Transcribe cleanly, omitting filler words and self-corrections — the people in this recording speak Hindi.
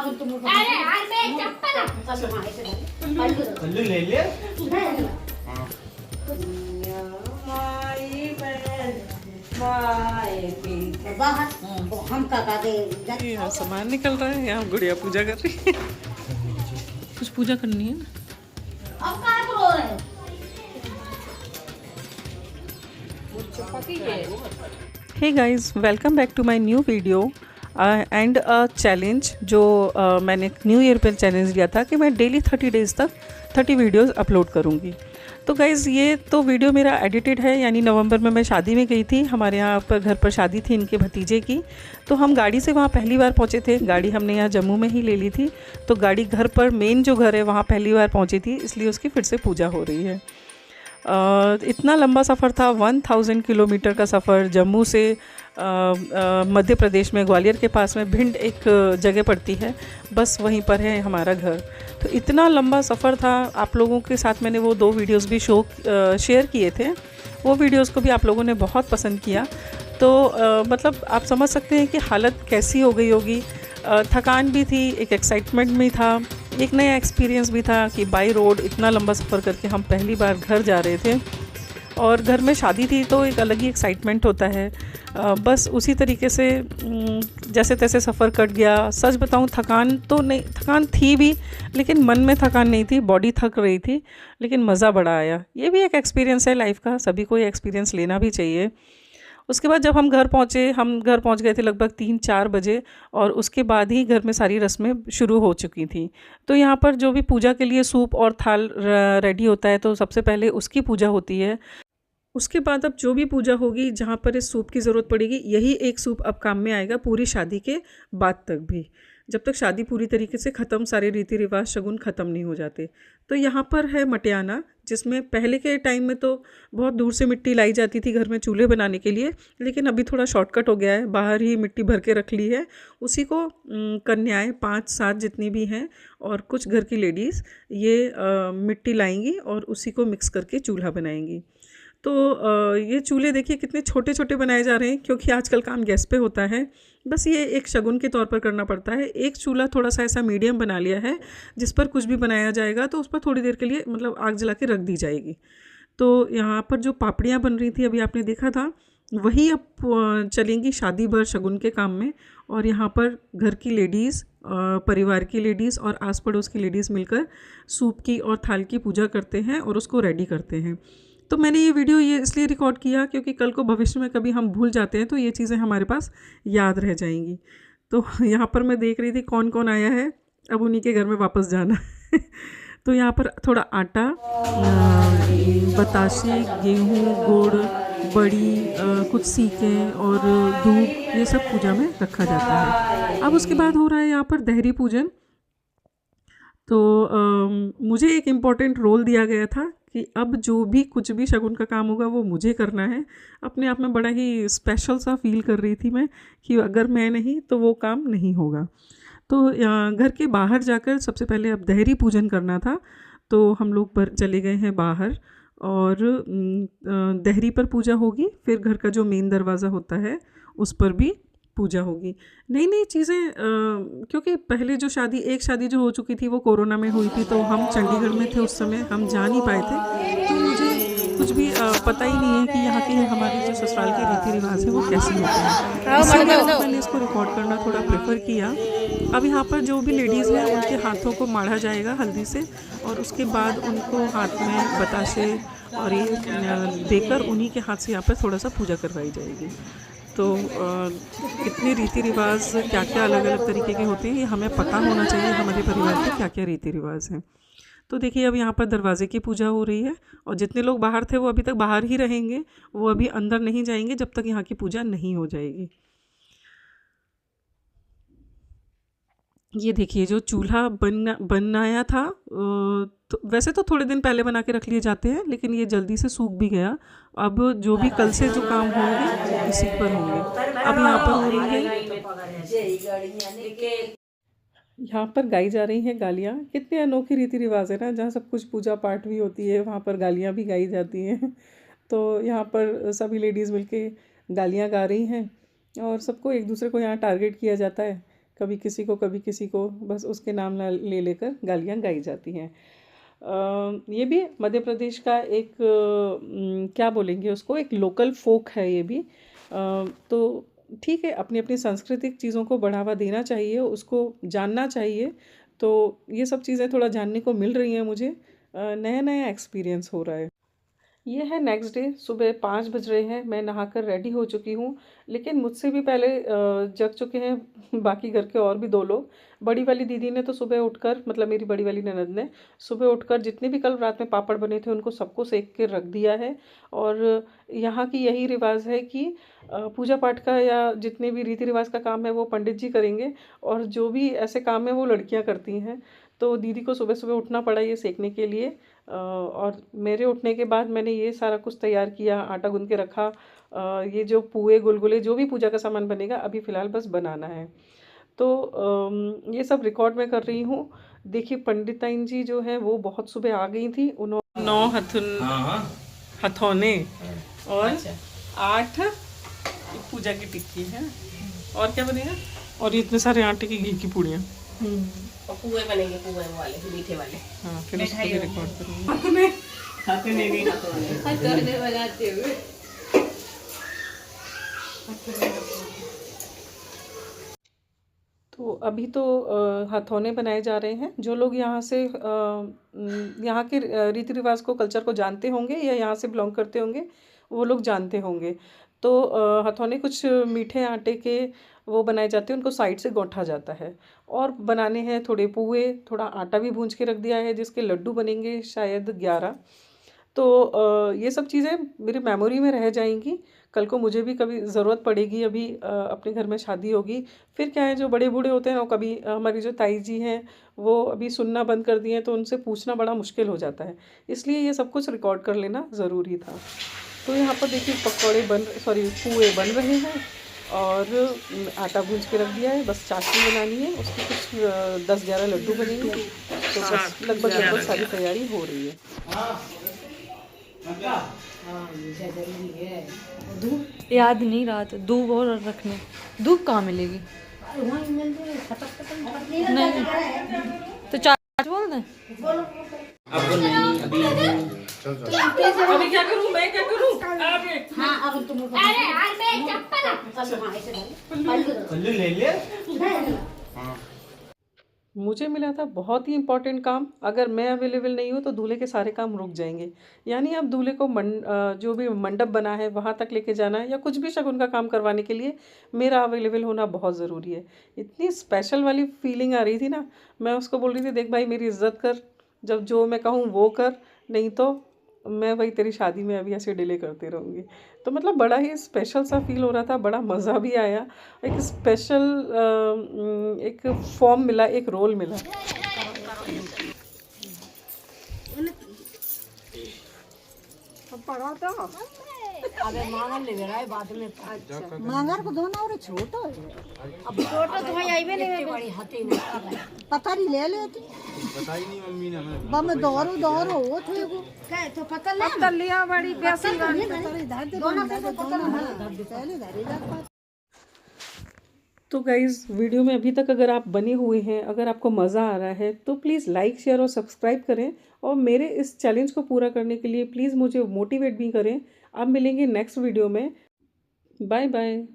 अरे यार मैं चप्पल कल्लू ले ले। हम काका दे यहाँ सामान निकल रहा है, यहाँ गुड़िया पूजा कर रही है। कुछ पूजा करनी है ना। अब कहाँ रो रहे हो? Hey guys, welcome back to my new video and a challenge जो मैंने न्यू ईयर पर चैलेंज लिया था कि मैं डेली 30 डेज़ तक 30 वीडियोस अपलोड करूँगी। तो गाइज़ ये तो वीडियो मेरा एडिटेड है, यानी नवंबर में मैं शादी में गई थी। हमारे यहाँ पर घर पर शादी थी इनके भतीजे की, तो हम गाड़ी से वहाँ पहली बार पहुँचे थे। गाड़ी हमने यहाँ जम्मू में ही ले ली थी, तो गाड़ी घर पर मेन जो घर है वहाँ पहली बार पहुँची थी, इसलिए उसकी फिर से पूजा हो रही है। इतना लंबा सफ़र था, 1000 किलोमीटर का सफ़र। जम्मू से मध्य प्रदेश में ग्वालियर के पास में भिंड एक जगह पड़ती है, बस वहीं पर है हमारा घर। तो इतना लंबा सफ़र था। आप लोगों के साथ मैंने वो 2 वीडियोस भी शेयर किए थे, वो वीडियोस को भी आप लोगों ने बहुत पसंद किया। तो मतलब आप समझ सकते हैं कि हालत कैसी हो गई होगी। थकान भी थी, एक एक्साइटमेंट भी था, एक नया एक्सपीरियंस भी था कि बाई रोड इतना लंबा सफ़र करके हम पहली बार घर जा रहे थे, और घर में शादी थी तो एक अलग ही एक्साइटमेंट होता है। बस उसी तरीके से जैसे तैसे सफ़र कट गया। सच बताऊं, थकान तो नहीं, थकान थी भी, लेकिन मन में थकान नहीं थी, बॉडी थक रही थी, लेकिन मज़ा बड़ा आया। ये भी एक एक्सपीरियंस है लाइफ का, सभी को ये एक्सपीरियंस लेना भी चाहिए। उसके बाद जब हम घर पहुँच गए थे लगभग 3-4 बजे, और उसके बाद ही घर में सारी रस्में शुरू हो चुकी थी। तो यहाँ पर जो भी पूजा के लिए सूप और थाल रेडी होता है, तो सबसे पहले उसकी पूजा होती है। उसके बाद अब जो भी पूजा होगी, जहाँ पर इस सूप की ज़रूरत पड़ेगी, यही एक सूप अब काम में आएगा पूरी शादी के बाद तक भी, जब तक शादी पूरी तरीके से ख़त्म, सारे रीति रिवाज शगुन ख़त्म नहीं हो जाते। तो यहाँ पर है मटियाना, जिसमें पहले के टाइम में तो बहुत दूर से मिट्टी लाई जाती थी घर में चूल्हे बनाने के लिए, लेकिन अभी थोड़ा शॉर्टकट हो गया है, बाहर ही मिट्टी भर के रख ली है। उसी को कन्याएँ 5-7 जितनी भी हैं और कुछ घर की लेडीज़ ये मिट्टी लाएंगी और उसी को मिक्स करके चूल्हा बनाएंगी। तो ये चूल्हे देखिए कितने छोटे छोटे बनाए जा रहे हैं, क्योंकि आजकल काम गैस पे होता है। बस ये एक शगुन के तौर पर करना पड़ता है। एक चूल्हा थोड़ा सा ऐसा मीडियम बना लिया है, जिस पर कुछ भी बनाया जाएगा तो उस पर थोड़ी देर के लिए मतलब आग जला के रख दी जाएगी। तो यहाँ पर जो पापड़ियाँ बन रही थी अभी आपने देखा था, वही अब चलेंगी शादी भर शगुन के काम में। और यहाँ पर घर की लेडीज़, परिवार की लेडीज़ और आस पड़ोस की लेडीज़ मिलकर सूप की और थाल की पूजा करते हैं और उसको रेडी करते हैं। तो मैंने ये वीडियो ये इसलिए रिकॉर्ड किया क्योंकि कल को भविष्य में कभी हम भूल जाते हैं तो ये चीज़ें हमारे पास याद रह जाएंगी। तो यहाँ पर मैं देख रही थी कौन कौन आया है, अब उन्हीं के घर में वापस जाना है। तो यहाँ पर थोड़ा आटा, बताशे, गेहूँ, गुड़, बड़ी, कुछ सीकें और दूध, ये सब पूजा में रखा जाता है। अब उसके बाद हो रहा है यहाँ पर दहरी पूजन। तो मुझे एक इम्पॉर्टेंट रोल दिया गया था कि अब जो भी कुछ भी शगुन का काम होगा वो मुझे करना है। अपने आप में बड़ा ही स्पेशल सा फील कर रही थी मैं कि अगर मैं नहीं तो वो काम नहीं होगा। तो घर के बाहर जाकर सबसे पहले अब दहरी पूजन करना था, तो हम लोग चले गए हैं बाहर, और दहरी पर पूजा होगी। फिर घर का जो मेन दरवाज़ा होता है उस पर भी पूजा होगी। नई नई चीज़ें, क्योंकि पहले जो एक शादी जो हो चुकी थी वो कोरोना में हुई थी, तो हम चंडीगढ़ में थे उस समय, हम जा नहीं पाए थे, तो मुझे कुछ भी पता ही नहीं है कि यहाँ के हमारे जो ससुराल के रीति रिवाज है वो कैसे होते हैं। इसलिए मैंने इसको रिकॉर्ड करना थोड़ा प्रेफर किया। अब यहाँ पर जो भी लेडीज़ हैं उनके हाथों को माढ़ा जाएगा हल्दी से, और उसके बाद उनको हाथ में बताशे और ये देकर उन्हीं के हाथ से यहाँ पर थोड़ा सा पूजा करवाई जाएगी। तो कितने रीति रिवाज, क्या क्या अलग अलग तरीके के होते हैं, ये हमें पता होना चाहिए हमारे परिवार के क्या क्या रीति रिवाज हैं। तो देखिए अब यहाँ पर दरवाजे की पूजा हो रही है, और जितने लोग बाहर थे वो अभी तक बाहर ही रहेंगे, वो अभी अंदर नहीं जाएंगे जब तक यहाँ की पूजा नहीं हो जाएगी। ये देखिए जो चूल्हा बनाया था, तो वैसे तो थोड़े दिन पहले बना के रख लिए जाते हैं, लेकिन ये जल्दी से सूख भी गया। अब जो भी कल से जो काम होंगे इसी पर होंगे। अब यहाँ पर हो रही है, यहाँ पर गाई जा रही हैं गालियाँ। कितने अनोखे रीति रिवाज है ना, जहाँ सब कुछ पूजा पाठ भी होती है वहाँ पर गालियाँ भी गाई जाती हैं। तो यहाँ पर सभी लेडीज़ मिलके गालियाँ गा रही हैं, और सबको एक दूसरे को यहाँ टारगेट किया जाता है कभी किसी को बस उसके नाम ले लेकर गालियाँ गाई जाती हैं। ये भी मध्य प्रदेश का एक क्या बोलेंगे उसको, एक लोकल फोक है ये भी। तो ठीक है, अपनी अपनी सांस्कृतिक चीज़ों को बढ़ावा देना चाहिए, उसको जानना चाहिए। तो ये सब चीज़ें थोड़ा जानने को मिल रही हैं मुझे, नया नया एक्सपीरियंस हो रहा है। ये है नेक्स्ट डे, सुबह 5 बज रहे हैं, मैं नहाकर रेडी हो चुकी हूँ। लेकिन मुझसे भी पहले जग चुके हैं बाकी घर के और भी 2 लोग। बड़ी वाली दीदी ने तो सुबह उठकर, मतलब मेरी बड़ी वाली ननद ने सुबह उठकर जितने भी कल रात में पापड़ बने थे उनको सबको सेक के रख दिया है। और यहाँ की यही रिवाज है कि पूजा पाठ का या जितने भी रीति रिवाज का काम है वो पंडित जी करेंगे, और जो भी ऐसे काम है वो लड़कियाँ करती हैं। तो दीदी को सुबह सुबह उठना पड़ा ये सेकने के लिए। और मेरे उठने के बाद मैंने ये सारा कुछ तैयार किया, आटा गूंद के रखा। ये जो पुए गुलगुले जो भी पूजा का सामान बनेगा अभी फ़िलहाल बस बनाना है। तो ये सब रिकॉर्ड मैं कर रही हूँ। देखिए पंडिताइन जी जो है वो बहुत सुबह आ गई थी, उन्होंने 9 हथौने और 8 पूजा की टिक्की है। और क्या बनेगा? और इतने सारे आटे की घी की पूड़ियाँ। और पुए बनेंगे, पुए वाले मीठे वाले। हाँ, फिर उसको भी रिकॉर्ड करूँगी। हाथों बनाते हुए। तो अभी तो हथौने बनाए जा रहे हैं। जो लोग यहाँ से यहाँ के रीति रिवाज को, कल्चर को जानते होंगे या यहाँ से बिलोंग करते होंगे वो लोग जानते होंगे। तो हथौने कुछ मीठे आटे के वो बनाए जाते हैं, उनको साइड से गौंथा जाता है। और बनाने हैं थोड़े पुए, थोड़ा आटा भी भूंज के रख दिया है जिसके लड्डू बनेंगे शायद 11। तो ये सब चीज़ें मेरी मेमोरी में रह जाएंगी। कल को मुझे भी कभी ज़रूरत पड़ेगी, अभी अपने घर में शादी होगी, फिर क्या है जो बड़े बूढ़े होते हैं वो कभी हमारी जो ताई जी हैं वो अभी सुनना बंद कर दिए हैं, तो उनसे पूछना बड़ा मुश्किल हो जाता है। इसलिए ये सब कुछ रिकॉर्ड कर लेना ज़रूरी था। तो यहाँ पर देखिए पुए बन रहे हैं और आटा भूंज के रख दिया है, बस चाशनी बनानी है, उसकी कुछ 10-11 लड्डू बनेंगे। तो बस लगभग सारी तैयारी हो रही है। धूप याद नहीं रहा था, धूप और रखने, धूप कहाँ मिलेगी? नहीं तो चार्ज बोल दें। अभी क्या करूं, मैं क्या करूं? हाँ अब तुम अरे यार मैं चप्पल ले ले। मुझे मिला था बहुत ही इम्पोर्टेंट काम। अगर मैं अवेलेबल नहीं हूँ तो दूल्हे के सारे काम रुक जाएंगे। यानी अब दूल्हे को जो भी मंडप बना है वहाँ तक लेके जाना है, या कुछ भी शगुन का काम करवाने के लिए मेरा अवेलेबल होना बहुत ज़रूरी है। इतनी स्पेशल वाली फीलिंग आ रही थी ना, मैं उसको बोल रही थी देख भाई मेरी इज्जत कर, जब जो मैं कहूँ वो कर, नहीं तो मैं वही तेरी शादी में अभी ऐसे डिले करती रहूँगी। तो मतलब बड़ा ही स्पेशल सा फील हो रहा था, बड़ा मज़ा भी आया। एक स्पेशल एक फॉर्म मिला, एक रोल मिला। मांगर को दोनों और छोटो है। अब छोटा तो भाई आई भी नहीं बड़ी हते पता नहीं ले लेती, बताई नहीं मम्मी ने हमें। बम दौरो वो थे को क्या तो पता ले पता लिया बड़ी बेसी गाड़ी। दोनों से पता नहीं पहले धरे। तो गाइज़ वीडियो में अभी तक अगर आप बने हुए हैं, अगर आपको मज़ा आ रहा है तो प्लीज़ लाइक शेयर और सब्सक्राइब करें, और मेरे इस चैलेंज को पूरा करने के लिए प्लीज़ मुझे मोटिवेट भी करें। अब मिलेंगे नेक्स्ट वीडियो में। Bye bye.